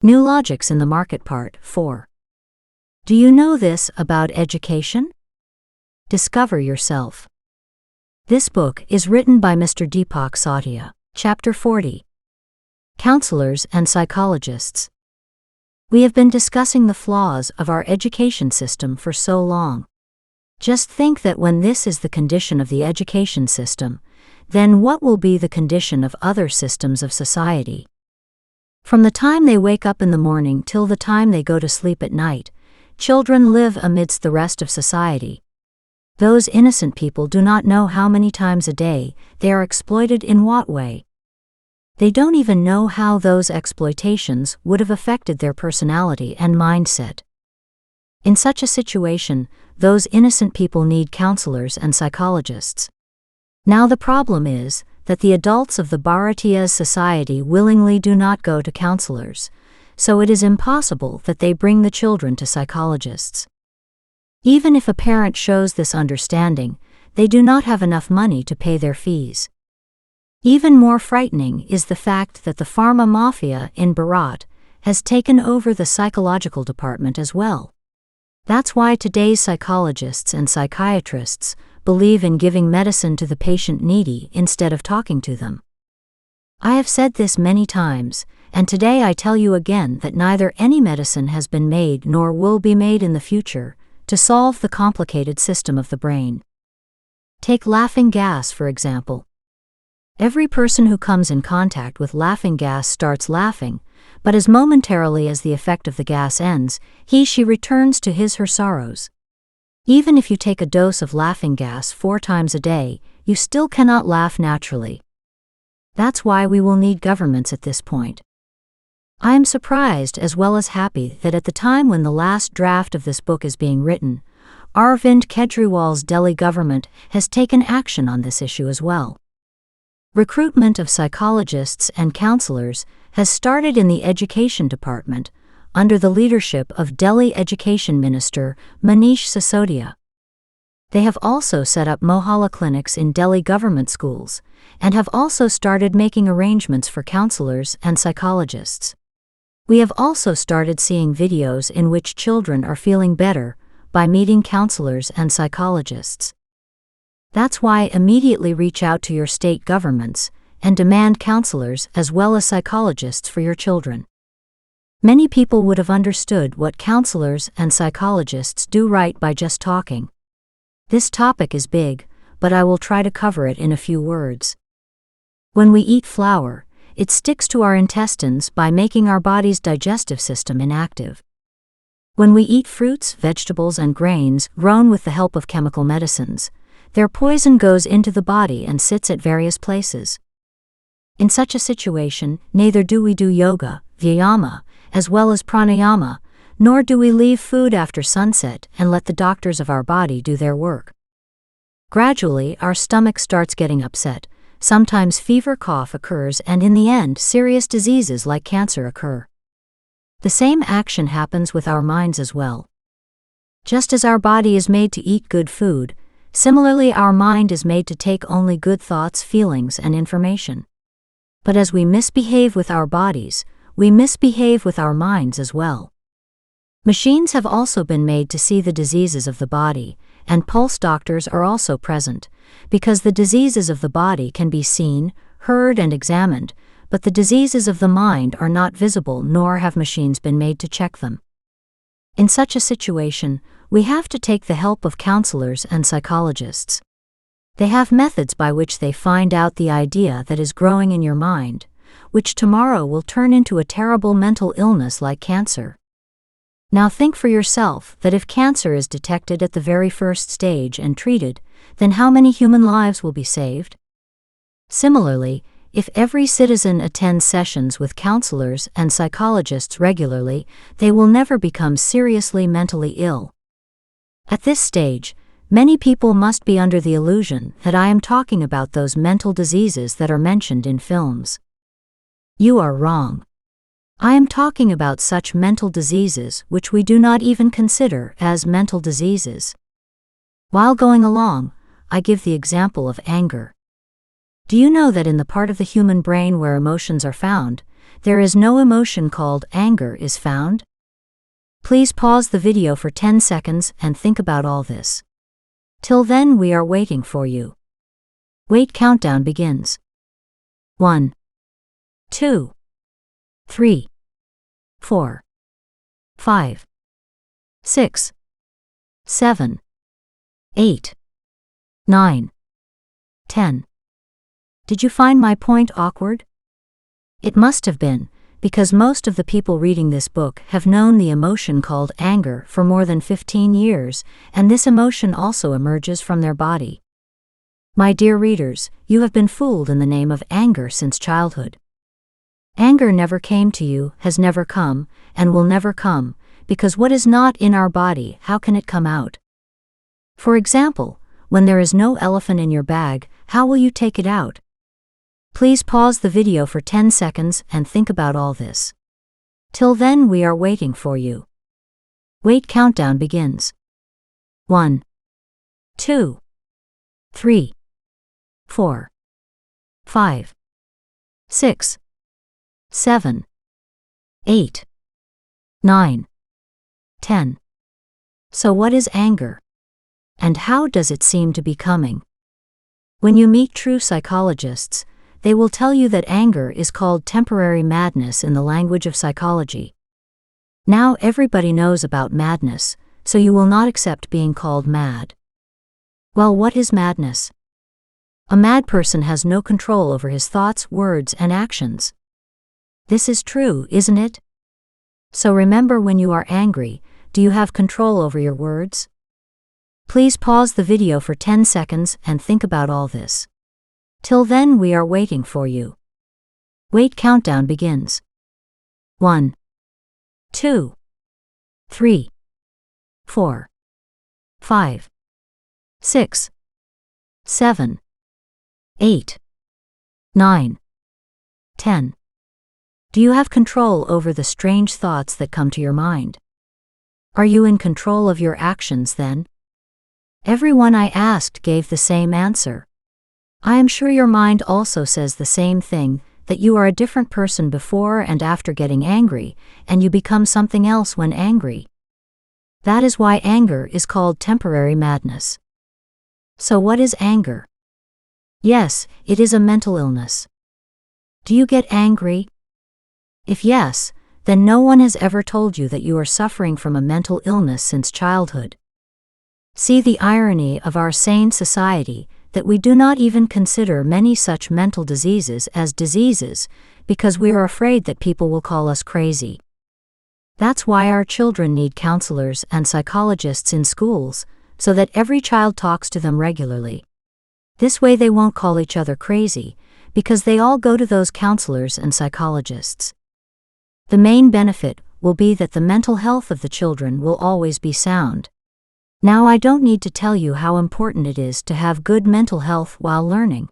New Logics in the Market Part 4. Do you know this about education? Discover yourself. This book is written by Mr. Deepak Satia. Chapter 40. Counselors and Psychologists. We have been discussing the flaws of our education system for so long. Just think that when this is the condition of the education system, then what will be the condition of other systems of society? From the time they wake up in the morning till the time they go to sleep at night, children live amidst the rest of society. Those innocent people do not know how many times a day they are exploited in what way. They don't even know how those exploitations would have affected their personality and mindset. In such a situation, those innocent people need counselors and psychologists. Now the problem is that the adults of the Bharatiya society willingly do not go to counselors, so it is impossible that they bring the children to psychologists. Even if a parent shows this understanding, they do not have enough money to pay their fees. Even more frightening is the fact that the pharma mafia in Bharat has taken over the psychological department as well. That's why today's psychologists and psychiatrists believe in giving medicine to the patient needy instead of talking to them. I have said this many times, and today I tell you again that neither any medicine has been made nor will be made in the future to solve the complicated system of the brain. Take laughing gas, for example. Every person who comes in contact with laughing gas starts laughing, but as momentarily as the effect of the gas ends, she returns to his/her sorrows. Even if you take a dose of laughing gas 4 times a day, you still cannot laugh naturally. That's why we will need governments at this point. I am surprised as well as happy that at the time when the last draft of this book is being written, Arvind Kejriwal's Delhi government has taken action on this issue as well. Recruitment of psychologists and counselors has started in the Education Department under the leadership of Delhi Education Minister Manish Sisodia. They have also set up Mohalla clinics in Delhi government schools and have also started making arrangements for counselors and psychologists. We have also started seeing videos in which children are feeling better by meeting counselors and psychologists. That's why immediately reach out to your state governments and demand counselors as well as psychologists for your children. Many people would have understood what counselors and psychologists do right by just talking. This topic is big, but I will try to cover it in a few words. When we eat flour, it sticks to our intestines by making our body's digestive system inactive. When we eat fruits, vegetables, and grains grown with the help of chemical medicines, their poison goes into the body and sits at various places. In such a situation, neither do we do yoga, vyayama, as well as pranayama, nor do we leave food after sunset and let the doctors of our body do their work. Gradually, our stomach starts getting upset. Sometimes fever, cough occurs, and in the end, serious diseases like cancer occur. The same action happens with our minds as well. Just as our body is made to eat good food, similarly our mind is made to take only good thoughts, feelings, and information. But as we misbehave with our bodies, we misbehave with our minds as well. Machines have also been made to see the diseases of the body, and pulse doctors are also present, because the diseases of the body can be seen, heard, and examined, but the diseases of the mind are not visible nor have machines been made to check them. In such a situation, we have to take the help of counselors and psychologists. They have methods by which they find out the idea that is growing in your mind, which tomorrow will turn into a terrible mental illness like cancer. Now think for yourself that if cancer is detected at the very first stage and treated, then how many human lives will be saved? Similarly, if every citizen attends sessions with counselors and psychologists regularly, they will never become seriously mentally ill. At this stage, many people must be under the illusion that I am talking about those mental diseases that are mentioned in films. You are wrong. I am talking about such mental diseases which we do not even consider as mental diseases. While going along, I give the example of anger. Do you know that in the part of the human brain where emotions are found, there is no emotion called anger is found? Please pause the video for 10 seconds and think about all this. Till then we are waiting for you. Wait countdown begins. 1, 2, 3, 4, 5, 6, 7, 8, 9, 10. Did you find my point awkward? It must have been, because most of the people reading this book have known the emotion called anger for more than 15 years, and this emotion also emerges from their body. My dear readers, you have been fooled in the name of anger since childhood. Anger never came to you, has never come, and will never come, because what is not in our body, how can it come out? For example, when there is no elephant in your bag, how will you take it out? Please pause the video for 10 seconds and think about all this. Till then we are waiting for you. Wait countdown begins. 1, 2, 3, 4, 5, 6, 7, 8, 9, 10. So what is anger? And how does it seem to be coming? When you meet true psychologists, they will tell you that anger is called temporary madness in the language of psychology. Now everybody knows about madness, so you will not accept being called mad. Well, what is madness? A mad person has no control over his thoughts, words, and actions. This is true, isn't it? So remember, when you are angry, do you have control over your words? Please pause the video for 10 seconds and think about all this. Till then we are waiting for you. Wait countdown begins. 1, 2, 3, 4, 5, 6, 7, 8, 9, 10. Do you have control over the strange thoughts that come to your mind? Are you in control of your actions then? Everyone I asked gave the same answer. I am sure your mind also says the same thing, that you are a different person before and after getting angry, and you become something else when angry. That is why anger is called temporary madness. So what is anger? Yes, it is a mental illness. Do you get angry? If yes, then no one has ever told you that you are suffering from a mental illness since childhood. See the irony of our sane society, that we do not even consider many such mental diseases as diseases, because we are afraid that people will call us crazy. That's why our children need counselors and psychologists in schools, so that every child talks to them regularly. This way they won't call each other crazy, because they all go to those counselors and psychologists. The main benefit will be that the mental health of the children will always be sound. Now I don't need to tell you how important it is to have good mental health while learning.